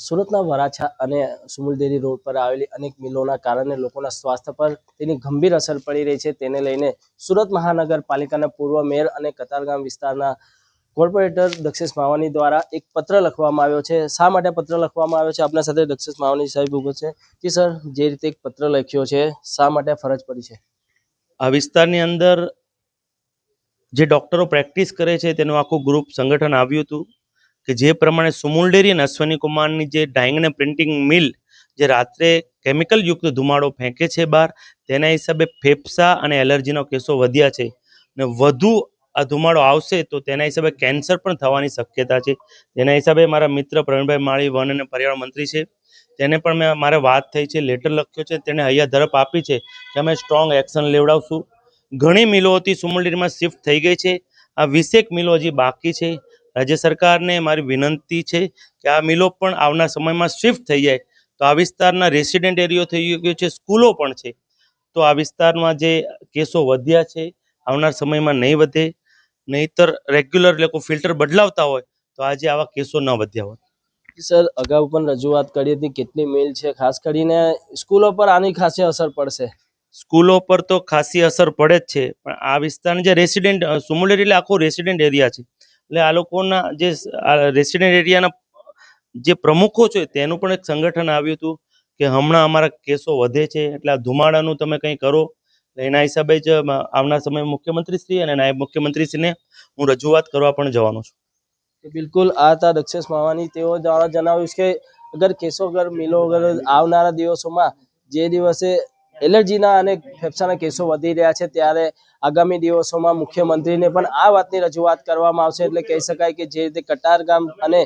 સુરતના વરાછા અને સુમુલદેરી રોડ પર આવેલી અનેક મિલોના કારણે લોકોના સ્વાસ્થ્ય પર તેની ગંભીર અસર પડી રહી છે. તેને લઈને સુરત મહાનગરપાલિકાના પૂર્વ મેયર અને કતારગામ વિસ્તારના કોર્પોરેટર દક્ષેશ માવાની દ્વારા એક પત્ર લખવામાં આવ્યો છે. શા માટે પત્ર લખવામાં આવ્યો છે? આપણા સાથે દક્ષેશ માવાની સાહેબ ઉભા છે. જી સર, જે રીતે એક પત્ર લખ્યો છે, શા માટે ફરજ પડી છે? આ વિસ્તારની અંદર જે ડોક્ટરો પ્રેક્ટિસ કરે છે તેનું આખું ગ્રુપ સંગઠન આવ્યું હતું કે જે પ્રમાણે સુમુલડેરી અને અશ્વની કુમારની જે ડાઇંગ અને પ્રિન્ટિંગ મિલ જે રાત્રે કેમિકલ યુક્ત ધુમાડો ફેંકે છે બહાર, તેના હિસાબે ફેફસા અને એલર્જીનો કેસો વધ્યા છે અને વધુ આ ધુમાડો આવશે તો તેના હિસાબે કેન્સર પણ થવાની શક્યતા છે. તેના હિસાબે મારા મિત્ર પ્રવીણભાઈ માળી વન અને પર્યાવરણ મંત્રી છે, તેને પણ મારે વાત થઈ છે, લેટર લખ્યો છે, તેને હૈયા ધરપ આપી છે કે અમે સ્ટ્રોંગ એક્શન લેવડાવશું. ઘણી મિલો હતી સુમુલડેરીમાં શિફ્ટ થઈ ગઈ છે. આ 20 મિલો હજી બાકી છે. રાજ્ય સરકારને મારી વિનંતી છે કે આ મિલો પણ આવનાર સમયમાં શિફ્ટ થઈ જાય તો આ વિસ્તારના રેસિડેન્ટ એરિયો થઈ ગયો છે, સ્કૂલો પણ છે, તો આ વિસ્તારમાં જે કેસો વધ્યા છે આવનાર સમયમાં નહીં વધે. નહીંતર રેગ્યુલર લોકો ફિલ્ટર બદલાવતા હોય તો આજે આવા કેસો ન વધ્યા હોત. સર, અગાઉ પણ રજૂઆત કરી હતી. કેટલી મિલ છે? ખાસ કરીને સ્કૂલો પર આની ખાસી અસર પડશે. સ્કૂલો પર તો ખાસી અસર પડે જ છે, પણ આ વિસ્તારના જે રેસિડેન્ટ સુમુલડેરી એટલે આખો રેસિડેન્ટ એરિયા છે, એટલે આ લોકોના જે રેસિડેન્ટ એરિયાના જે પ્રમુખો છે તેનું પણ એક સંગઠન આવ્યું હતું કે હમણાં અમારા કેસો વધે છે એટલે આ ધુમાડાનું તમે કંઈ કરો. એના હિસાબે જ આવનાર સમયે મુખ્યમંત્રીશ્રી અને નાયબ મુખ્યમંત્રીશ્રીને હું રજૂઆત કરવા પણ જવાનો છું. બિલકુલ, આ હતા દક્ષેશ માવાની. તેઓ દ્વારા જણાવ્યું છે કે અગર કેસો અગર મિલો અગર આવનારા દિવસોમાં જે દિવસે એલર્જીના અને ફેફસાના કેસો વધી રહ્યા છે, ત્યારે આગામી દિવસોમાં મુખ્યમંત્રીને પણ આ વાતની રજૂઆત કરવામાં આવશે. એટલે કહી શકાય કે જે રીતે કતારગામ અને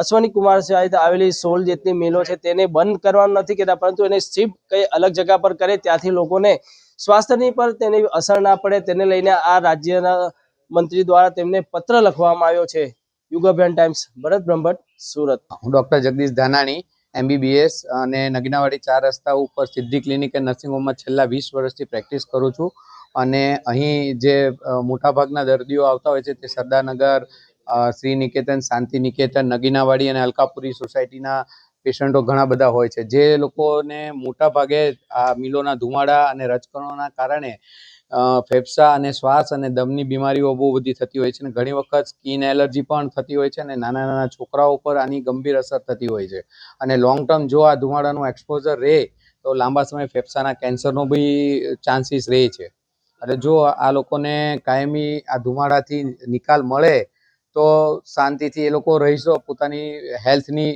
અશ્વની કુમાર સહિત આવેલી 16 જેટલી મિલો છે તેને બંધ કરવાનું નથી કહેતા, પરંતુ એને શિફ્ટ કઈ અલગ જગ્યા પર કરે, ત્યાંથી લોકોને સ્વાસ્થ્યની પર તેની અસર ના પડે, તેને લઈને આ રાજ્યના મંત્રી દ્વારા તેમને પત્ર લખવામાં આવ્યો છે. યુગ અભિયાન ટાઈમ્સ, ભરત બ્રહ્મભટ્ટ, સુરત. હું ડૉક્ટર જગદીશ ધાનાણી, MBBS અને નગીનાવાડી 4 રસ્તા ઉપર સિદ્ધિ ક્લિનિક એન્ડ નર્સિંગ હોમમાં છેલ્લા 20 વર્ષથી પ્રેક્ટિસ કરું છું. અને અહીં જે મોટાભાગના દર્દીઓ આવતા હોય છે તે સરદારનગર, શ્રી નિકેતન, શાંતિ નિકેતન, નગીનાવાડી અને અલકાપુરી સોસાયટીના પેશન્ટો ઘણા બધા હોય છે, જે લોકોને મોટાભાગે આ મિલોના ધુમાડા અને રજકણોના કારણે ફેફસા અને શ્વાસ અને દમની બીમારીઓ બહુ બધી થતી હોય છે અને ઘણી વખત સ્કિન એલર્જી પણ થતી હોય છે અને નાના નાના છોકરાઓ પર આની ગંભીર અસર થતી હોય છે. અને લોંગ ટર્મ જો આ ધુમાડાનું એક્સપોઝર રહે તો લાંબા સમય ફેફસાના કેન્સરનો બી ચાન્સીસ રહે છે. એટલે જો આ લોકોને કાયમી આ ધુમાડાથી નિકાલ મળે તો શાંતિથી એ લોકો રહી પોતાની હેલ્થની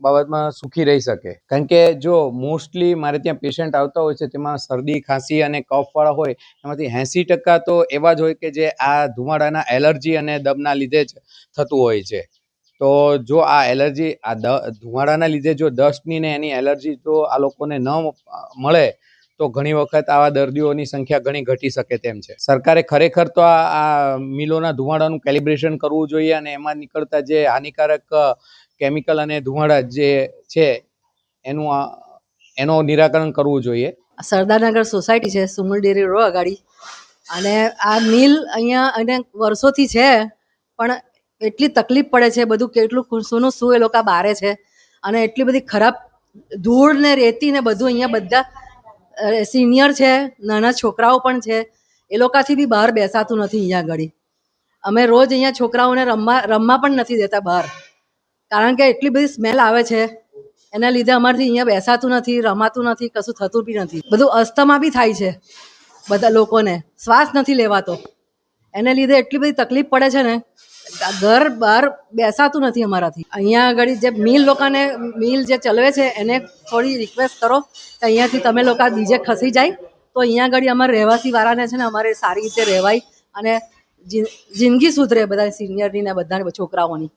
બાબતમાં સુખી રહી શકે. કારણ કે જો મોસ્ટલી મારે ત્યાં પેશન્ટ આવતા હોય છે તેમાં શરદી, ખાંસી અને કફવાળા હોય, એમાંથી 80% તો એવા જ હોય કે જે આ ધુમાડાના એલર્જી અને દમના લીધે જ થતું હોય છે. તો જો આ એલર્જી આ ધુમાડાના લીધે જો ડસ્ટની ને એની એલર્જી જો આ લોકોને ન મળે તો ઘણી વખત આવા દર્દીઓની સંખ્યા ઘણી ઘટી શકે તેમ છે. સરકારે ખરેખર તો આ મિલોના ધુમાડાનું કેલિબ્રેશન કરવું જોઈએ અને એમાં નીકળતા જે હાનિકારક કેમિકલ અને ધુમાડા જે છે એનું નિરાકરણ કરવું જોઈએ. સરદારનગર સોસાયટી છે, સુમુલડેરી રોડ અગાડી, અને આ મિલ અહીંયા અને વર્ષોથી છે, પણ એટલી તકલીફ પડે છે, બધું કેટલું શું એ લોકો બારે છે અને એટલી બધી ખરાબ ધૂળ ને રેતી ને બધું અહીંયા બધા સિનિયર છે, નાના છોકરાઓ પણ છે, એ લોકોથી બી બહાર બેસાતું નથી. અહીંયા આગળ અમે રોજ અહીંયા છોકરાઓને રમવા પણ નથી દેતા બહાર, કારણ કે એટલી બધી સ્મેલ આવે છે. એના લીધે અમારથી અહીંયા બેસાતું નથી, રમાતું નથી, કશું થતું બી નથી. બધું અસ્થમા બી થાય છે, બધા લોકોને શ્વાસ નથી લેવાતો. એને લીધે એટલી બધી તકલીફ પડે છે ને, ઘર બહાર બેસાતું નથી અમારાથી. અહીંયા આગળ જે મિલ જે ચલાવે છે એને થોડી રિક્વેસ્ટ કરો કે અહીંયાથી તમે લોકો બીજે ખસી જાય તો અહીંયા આગળ અમારે રહેવાસી વાળાને છે ને અમારે સારી રીતે રહેવાય અને જિંદગી સુધરે બધા સિનિયરની ને બધા છોકરાઓની.